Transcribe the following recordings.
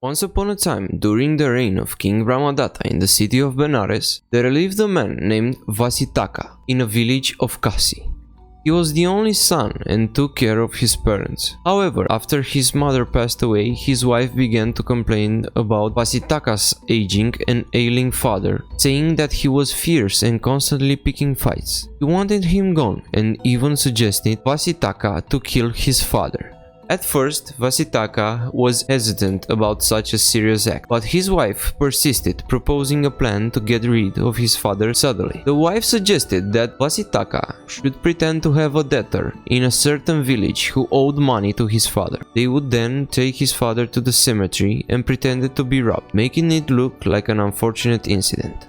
Once upon a time, during the reign of King Brahmadatta in the city of Benares, there lived a man named Vasitthaka in a village of Kasi. He was the only son and took care of his parents. However, after his mother passed away, his wife began to complain about Vasitthaka's aging and ailing father, saying that he was fierce and constantly picking fights. He wanted him gone and even suggested Vasitthaka to kill his father. At first, Vasitthaka was hesitant about such a serious act, but his wife persisted, proposing a plan to get rid of his father suddenly. The wife suggested that Vasitthaka should pretend to have a debtor in a certain village who owed money to his father. They would then take his father to the cemetery and pretend to be robbed, making it look like an unfortunate incident.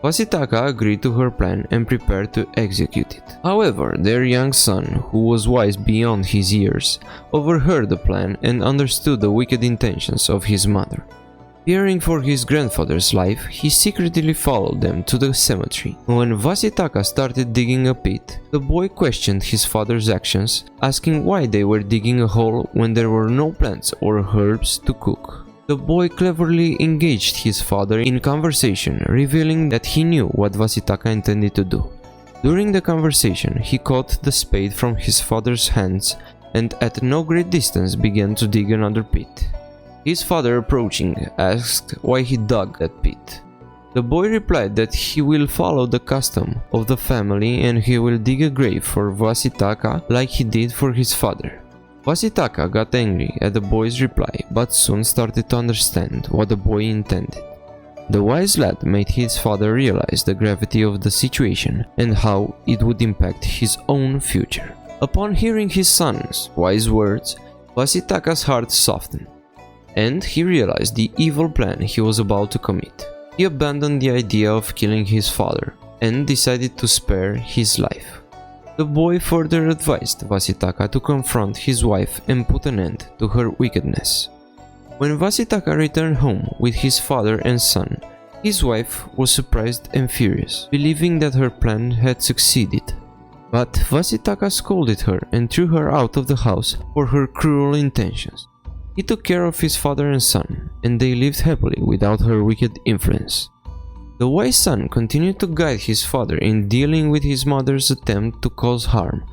Vasitthaka agreed to her plan and prepared to execute it. However, their young son, who was wise beyond his years, overheard the plan and understood the wicked intentions of his mother. Fearing for his grandfather's life, he secretly followed them to the cemetery. When Vasitthaka started digging a pit, the boy questioned his father's actions, asking why they were digging a hole when there were no plants or herbs to cook. The boy cleverly engaged his father in conversation, revealing that he knew what Vasitthaka intended to do. During the conversation, he caught the spade from his father's hands and at no great distance began to dig another pit. His father, approaching, asked why he dug that pit. The boy replied that he will follow the custom of the family and he will dig a grave for Vasitthaka like he did for his father. Vasitthaka got angry at the boy's reply, but soon started to understand what the boy intended. The wise lad made his father realize the gravity of the situation and how it would impact his own future. Upon hearing his son's wise words, Vasitthaka's heart softened, and he realized the evil plan he was about to commit. He abandoned the idea of killing his father and decided to spare his life. The boy further advised Vasitthaka to confront his wife and put an end to her wickedness. When Vasitthaka returned home with his father and son, his wife was surprised and furious, believing that her plan had succeeded. But Vasitthaka scolded her and threw her out of the house for her cruel intentions. He took care of his father and son, and they lived happily without her wicked influence. The wise son continued to guide his father in dealing with his mother's attempt to cause harm.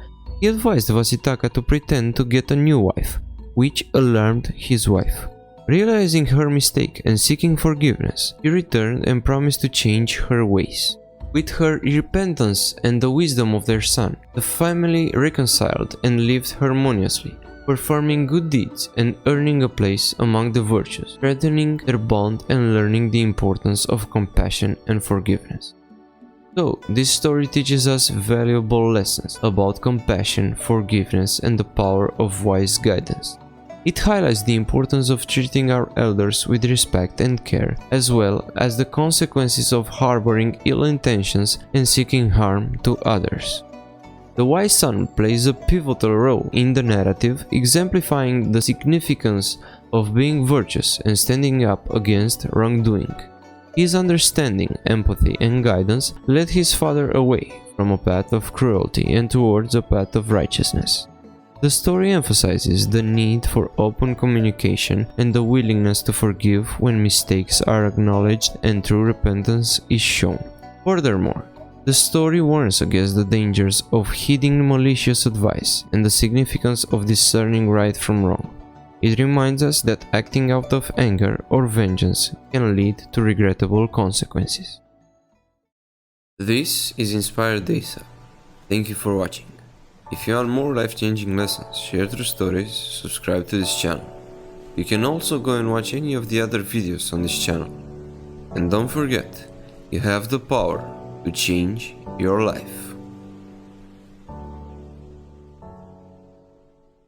He advised Vasitthaka to pretend to get a new wife, which alarmed his wife. Realizing her mistake and seeking forgiveness, he returned and promised to change her ways. With her repentance and the wisdom of their son, the family reconciled and lived harmoniously, performing good deeds and earning a place among the virtues, strengthening their bond and learning the importance of compassion and forgiveness. So, this story teaches us valuable lessons about compassion, forgiveness, and the power of wise guidance. It highlights the importance of treating our elders with respect and care, as well as the consequences of harboring ill intentions and seeking harm to others. The wise son plays a pivotal role in the narrative, exemplifying the significance of being virtuous and standing up against wrongdoing. His understanding, empathy, and guidance led his father away from a path of cruelty and towards a path of righteousness. The story emphasizes the need for open communication and the willingness to forgive when mistakes are acknowledged and true repentance is shown. Furthermore, the story warns against the dangers of heeding malicious advice and the significance of discerning right from wrong. It reminds us that acting out of anger or vengeance can lead to regrettable consequences. This is Inspired Data. Thank you for watching. If you want more life-changing lessons, share true stories, subscribe to this channel. You can also go and watch any of the other videos on this channel. And don't forget, you have the power to change your life.